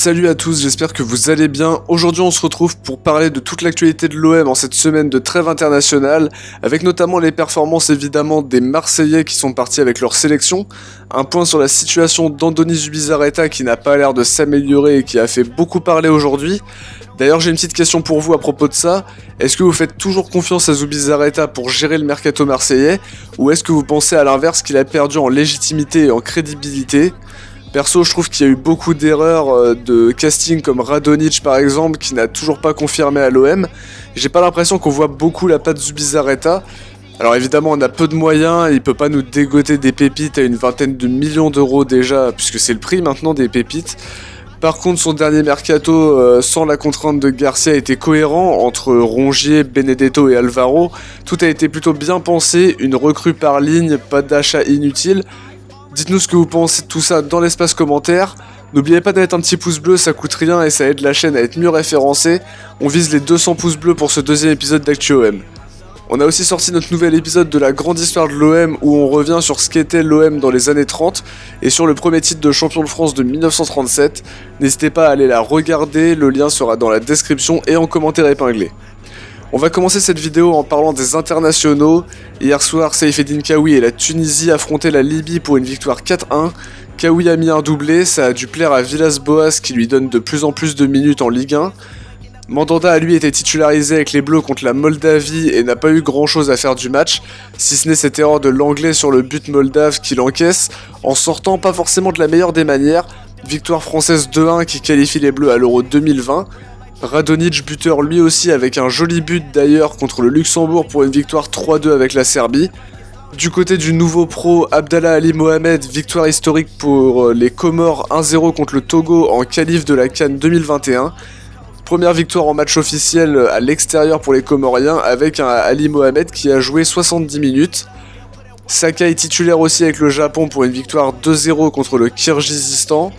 Salut à tous, j'espère que vous allez bien. Aujourd'hui on se retrouve pour parler de toute l'actualité de l'OM en cette semaine de trêve internationale, avec notamment les performances évidemment des Marseillais qui sont partis avec leur sélection, un point sur la situation d'Andoni Zubizarreta qui n'a pas l'air de s'améliorer et qui a fait beaucoup parler aujourd'hui. D'ailleurs j'ai une petite question pour vous à propos de ça, est-ce que vous faites toujours confiance à Zubizarreta pour gérer le mercato marseillais, ou est-ce que vous pensez à l'inverse qu'il a perdu en légitimité et en crédibilité ? Perso, je trouve qu'il y a eu beaucoup d'erreurs de casting comme Radonjic par exemple, qui n'a toujours pas confirmé à l'OM. J'ai pas l'impression qu'on voit beaucoup la patte Zubizarreta. Alors évidemment, on a peu de moyens, il peut pas nous dégoter des pépites à une vingtaine de millions d'euros déjà, puisque c'est le prix maintenant des pépites. Par contre, son dernier mercato, sans la contrainte de Garcia, était cohérent entre Rongier, Benedetto et Alvaro. Tout a été plutôt bien pensé, une recrue par ligne, pas d'achat inutile. Dites-nous ce que vous pensez de tout ça dans l'espace commentaire. N'oubliez pas de mettre un petit pouce bleu, ça coûte rien et ça aide la chaîne à être mieux référencée. On vise les 200 pouces bleus pour ce deuxième épisode d'ActuOM. On a aussi sorti notre nouvel épisode de la grande histoire de l'OM où on revient sur ce qu'était l'OM dans les années 30 et sur le premier titre de champion de France de 1937. N'hésitez pas à aller la regarder, le lien sera dans la description et en commentaire épinglé. On va commencer cette vidéo en parlant des internationaux. Hier soir, Saïfeddine Kaoui et la Tunisie affrontaient la Libye pour une victoire 4-1. Kaoui a mis un doublé, ça a dû plaire à Villas-Boas qui lui donne de plus en plus de minutes en Ligue 1. Mandanda a lui été titularisé avec les Bleus contre la Moldavie et n'a pas eu grand chose à faire du match, si ce n'est cette erreur de l'anglais sur le but moldave qu'il encaisse, en sortant pas forcément de la meilleure des manières. Victoire française 2-1 qui qualifie les Bleus à l'Euro 2020. Radonjic buteur lui aussi avec un joli but d'ailleurs contre le Luxembourg pour une victoire 3-2 avec la Serbie. Du côté du nouveau pro, Abdallah Ali Mohamed, victoire historique pour les Comores 1-0 contre le Togo en qualif de la CAN 2021. Première victoire en match officiel à l'extérieur pour les Comoriens avec un Ali Mohamed qui a joué 70 minutes. Saka est titulaire aussi avec le Japon pour une victoire 2-0 contre le Kirghizistan.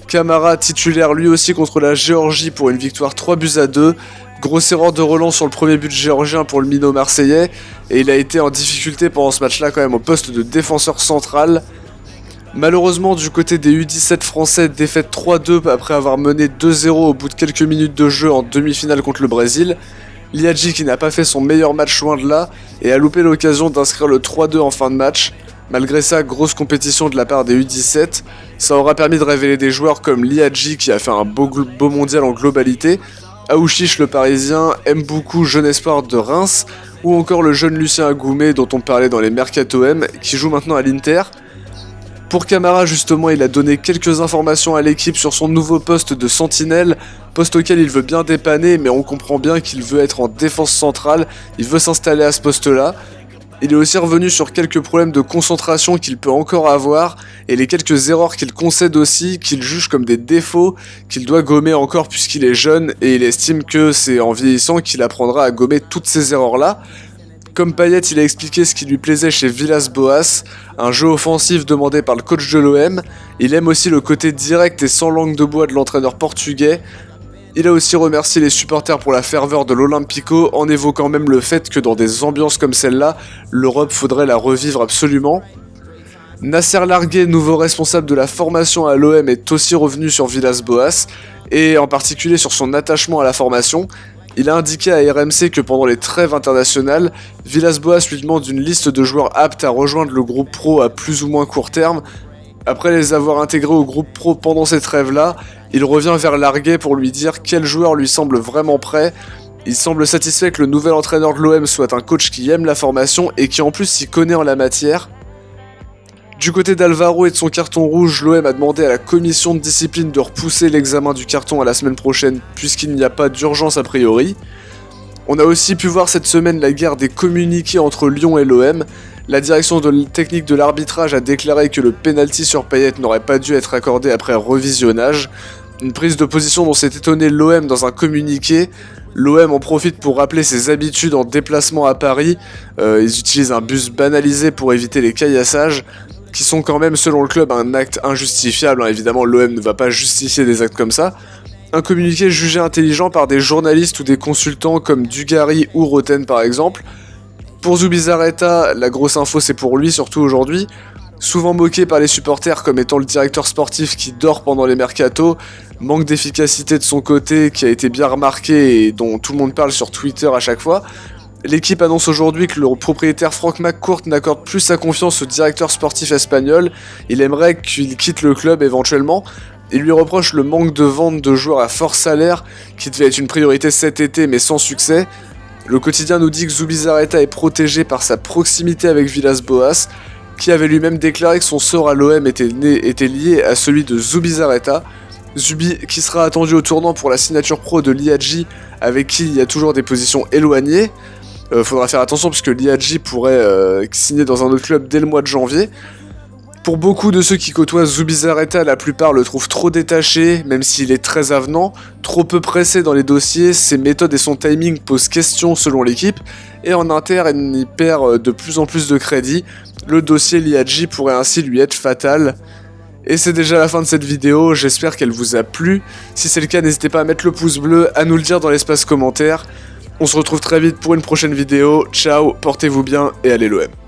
Camara titulaire lui aussi contre la Géorgie pour une victoire 3-2. Grosse erreur de relance sur le premier but géorgien pour le minot marseillais et il a été en difficulté pendant ce match là quand même au poste de défenseur central. Malheureusement du côté des U17 français, défaite 3-2 après avoir mené 2-0 au bout de quelques minutes de jeu en demi-finale contre le Brésil. Liadji qui n'a pas fait son meilleur match loin de là et a loupé l'occasion d'inscrire le 3-2 en fin de match. Malgré ça, grosse compétition de la part des U17, ça aura permis de révéler des joueurs comme Liadji qui a fait un beau mondial en globalité, Aouchiche le parisien, Mboukou jeune espoir de Reims, ou encore le jeune Lucien Agoumé dont on parlait dans les Mercato M, qui joue maintenant à l'Inter. Pour Camara justement, il a donné quelques informations à l'équipe sur son nouveau poste de sentinelle, poste auquel il veut bien dépanner mais on comprend bien qu'il veut être en défense centrale, il veut s'installer à ce poste là. Il est aussi revenu sur quelques problèmes de concentration qu'il peut encore avoir et les quelques erreurs qu'il concède aussi, qu'il juge comme des défauts, qu'il doit gommer encore puisqu'il est jeune et il estime que c'est en vieillissant qu'il apprendra à gommer toutes ces erreurs-là. Comme Payet, il a expliqué ce qui lui plaisait chez Villas-Boas, un jeu offensif demandé par le coach de l'OM. Il aime aussi le côté direct et sans langue de bois de l'entraîneur portugais. Il a aussi remercié les supporters pour la ferveur de l'Olympico en évoquant même le fait que dans des ambiances comme celle-là, l'Europe faudrait la revivre absolument. Nasser Largué, nouveau responsable de la formation à l'OM, est aussi revenu sur Villas-Boas et en particulier sur son attachement à la formation. Il a indiqué à RMC que pendant les trêves internationales, Villas-Boas lui demande une liste de joueurs aptes à rejoindre le groupe pro à plus ou moins court terme. Après les avoir intégrés au groupe pro pendant ces trêves-là, il revient vers Largué pour lui dire quel joueur lui semble vraiment prêt. Il semble satisfait que le nouvel entraîneur de l'OM soit un coach qui aime la formation et qui en plus s'y connaît en la matière. Du côté d'Alvaro et de son carton rouge, l'OM a demandé à la commission de discipline de repousser l'examen du carton à la semaine prochaine puisqu'il n'y a pas d'urgence a priori. On a aussi pu voir cette semaine la guerre des communiqués entre Lyon et l'OM. La direction technique de l'arbitrage a déclaré que le penalty sur Payet n'aurait pas dû être accordé après revisionnage. Une prise de position dont s'est étonné l'OM dans un communiqué. L'OM en profite pour rappeler ses habitudes en déplacement à Paris. Ils utilisent un bus banalisé pour éviter les caillassages, qui sont quand même selon le club un acte injustifiable. Évidemment l'OM ne va pas justifier des actes comme ça. Un communiqué jugé intelligent par des journalistes ou des consultants comme Dugarry ou Roten par exemple. Pour Zubizarreta, la grosse info c'est pour lui surtout aujourd'hui. Souvent moqué par les supporters comme étant le directeur sportif qui dort pendant les mercatos, manque d'efficacité de son côté qui a été bien remarqué et dont tout le monde parle sur Twitter à chaque fois, l'équipe annonce aujourd'hui que le propriétaire Frank McCourt n'accorde plus sa confiance au directeur sportif espagnol, il aimerait qu'il quitte le club éventuellement. Il lui reproche le manque de vente de joueurs à fort salaire, qui devait être une priorité cet été mais sans succès. Le quotidien nous dit que Zubizarreta est protégé par sa proximité avec Villas-Boas, qui avait lui-même déclaré que son sort à l'OM était lié à celui de Zubizarreta. Zubi qui sera attendu au tournant pour la signature pro de Liadji, avec qui il y a toujours des positions éloignées. Faudra faire attention parce que Liadji pourrait signer dans un autre club dès le mois de janvier. Pour beaucoup de ceux qui côtoient Zubizarreta, la plupart le trouvent trop détaché, même s'il est très avenant, trop peu pressé dans les dossiers, ses méthodes et son timing posent question selon l'équipe, et en interne il perd de plus en plus de crédit. Le dossier Liadji pourrait ainsi lui être fatal. Et c'est déjà la fin de cette vidéo, j'espère qu'elle vous a plu. Si c'est le cas, n'hésitez pas à mettre le pouce bleu, à nous le dire dans l'espace commentaire. On se retrouve très vite pour une prochaine vidéo, ciao, portez-vous bien et allez l'OM.